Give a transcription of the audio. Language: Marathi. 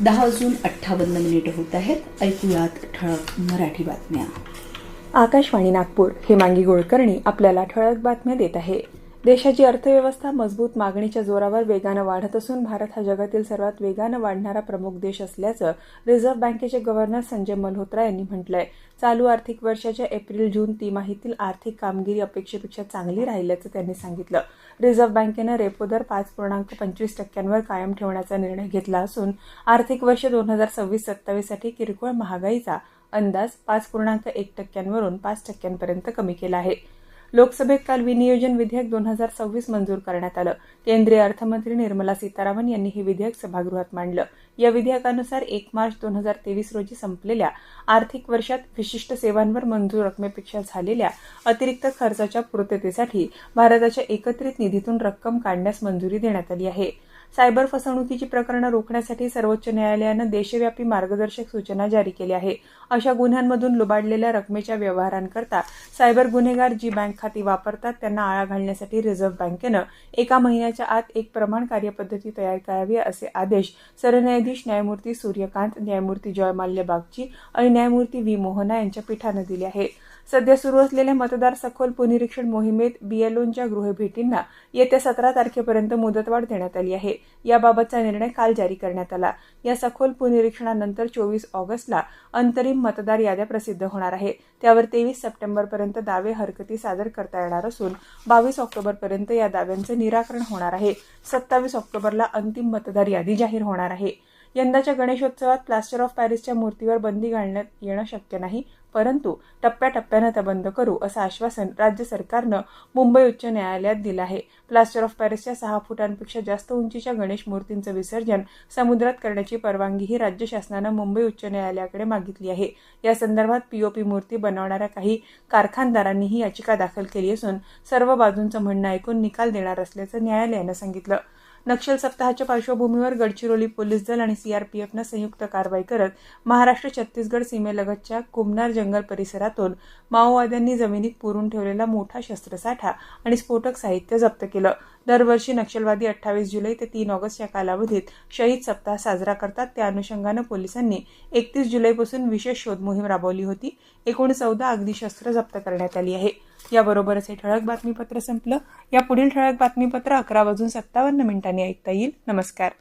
10:58 होत आहेत. ऐकूयात ठळक मराठी बातम्या. आकाशवाणी नागपूर. हेमांगी गोळकर्णी आपल्याला ठळक बातम्या देत आहे. देशाची अर्थव्यवस्था मजबूत मागणीच्या जोरावर वेगानं वाढत असून भारत हा जगातील सर्वात वेगानं वाढणारा प्रमुख देश असल्याचं रिझर्व्ह बँकेचे गव्हर्नर संजय मल्होत्रा यांनी म्हटलंय. चालू आर्थिक वर्षाच्या एप्रिल-जून तिमाहीतील आर्थिक कामगिरी अपेक्षेपेक्षा चांगली राहिल्याचं त्यांनी सांगितलं. रिझर्व्ह बँकेनं रेपो दर 5.25% कायम ठेवण्याचा निर्णय घेतला असून आर्थिक वर्ष 2026-27 साठी किरकोळ महागाईचा अंदाज 5.1% 5% कमी केला आहे. लोकसभेत काल विनियोजन विधेयक 2026 मंजूर करण्यात आलं. केंद्रीय अर्थमंत्री निर्मला सीतारामन यांनी हे विधेयक सभागृहात मांडलं. या विधेयकानुसार 1 मार्च 2023 रोजी संपलेल्या आर्थिक वर्षात विशिष्ट सेवांवर मंजूर रकमेपेक्षा झालेल्या अतिरिक्त खर्चाच्या पूर्ततेसाठी भारताच्या एकत्रित निधीतून रक्कम काढण्यास मंजुरी देण्यात आली आहे. सायबर फसवणुकीची प्रकरणं रोखण्यासाठी सर्वोच्च न्यायालयानं देशव्यापी मार्गदर्शक सूचना जारी केल्या आहे. अशा गुन्ह्यांमधून लुबाडलेल्या रकमेच्या व्यवहारांकरता सायबर गुन्हेगार जी बँक खाती वापरतात त्यांना आळा घालण्यासाठी रिझर्व्ह बँकेनं 1 महिन्याच्या आत एक प्रमाण कार्यपद्धती तयार करावी असे आदेश सरन्यायाधीश न्यायमूर्ती सूर्यकांत, न्यायमूर्ती जयमाल्य बागची आणि न्यायमूर्ती व्ही. मोहना यांच्या पीठानं दिले आहे. सध्या सुरू असलेल्या मतदार सखोल पुनरीक्षण मोहिमेत बीएलओंच्या गृहभेटींना येत्या 17 तारखेपर्यंत मुदतवाढ देण्यात आली आहे. याबाबतचा निर्णय काल जारी करण्यात आला. या सखोल पुनरीक्षणानंतर 24 ऑगस्टला अंतरिम मतदार याद्या प्रसिद्ध होणार आहे. त्यावर 23 सप्टेंबरपर्यंत दावे हरकती सादर करता येणार असून 22 ऑक्टोबरपर्यंत या दाव्यांचं निराकरण होणार आहे. 27 ऑक्टोबरला अंतिम मतदार यादी जाहीर होणार आहे. यंदाच्या गणेशोत्सवात प्लास्टर ऑफ पॅरिसच्या मूर्तीवर बंदी घालण्यात येणं शक्य नाही, परंतु टप्प्याटप्प्यानं ते बंद करू असं आश्वासन राज्य सरकारनं मुंबई उच्च न्यायालयात दिलं आहे. प्लास्टर ऑफ पॅरिसच्या 6 फुटांपेक्षा जास्त उंचीच्या गणेश मूर्तींचं विसर्जन समुद्रात करण्याची परवानगीही राज्य शासनानं मुंबई उच्च न्यायालयाकडे मागितली आहे. या संदर्भात पीओपी मूर्ती बनवणाऱ्या काही कारखानदारांनी ही याचिका दाखल केली असून सर्व बाजूंचं म्हणणं ऐकून निकाल देणार असल्याचं न्यायालयानं सांगितलं. नक्षल सप्ताहाच्या पार्श्वभूमीवर गडचिरोली पोलीस दल आणि सीआरपीएफनं संयुक्त कारवाई करत महाराष्ट्र-छत्तीसगड सीमेलगतच्या कुमनार जंगल परिसरातून माओवाद्यांनी जमिनीत पुरून ठेवलेला मोठा शस्त्रसाठा आणि स्फोटक साहित्य जप्त केलं. दरवर्षी नक्षलवादी 28 जुलै ते 3 ऑगस्ट या कालावधीत शहीद सप्ताह साजरा करतात. त्या अनुषंगानं पोलिसांनी 31 जुलैपासून विशेष शोध मोहीम राबवली होती. एकूण 14 अग्नी शस्त्र जप्त करण्यात आली आहे. याबरोबरच हे ठळक बातमीपत्र संपलं. या पुढील ठळक बातमीपत्र 11:57 ऐकता येईल. नमस्कार.